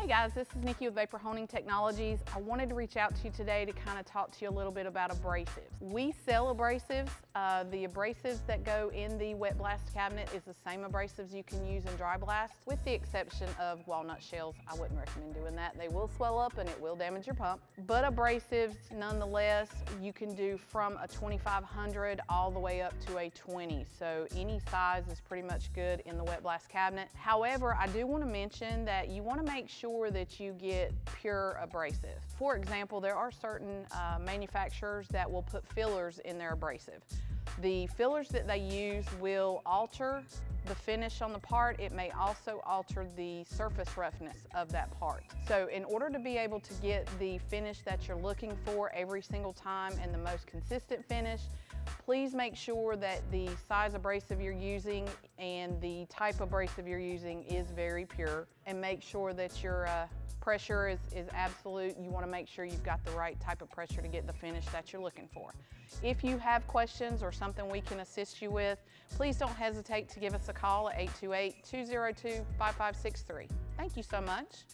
guys, this is Nikki with Vapor Honing Technologies. I wanted to reach out to you today to kind of talk to you a little bit about abrasives. We sell abrasives. The abrasives that go in the wet blast cabinet is the same abrasives you can use in dry blast, with the exception of walnut shells. I wouldn't recommend doing that. They will swell up and it will damage your pump. But abrasives, nonetheless, you can do from a 2500 all the way up to a 20. So any size is pretty much good in the wet blast cabinet. However, I do want to mention that you want to make sure that you get pure abrasive. For example, there are certain manufacturers that will put fillers in their abrasive. The fillers that they use will alter the finish on the part. It may also alter the surface roughness of that part. So in order to be able to get the finish that you're looking for every single time and the most consistent finish, please make sure that the size abrasive you're using and the type abrasive you're using is very pure, and make sure that your pressure is absolute. You want to make sure you've got the right type of pressure to get the finish that you're looking for. If you have questions or something we can assist you with, please don't hesitate to give us a call at 828-202-5563. Thank you so much.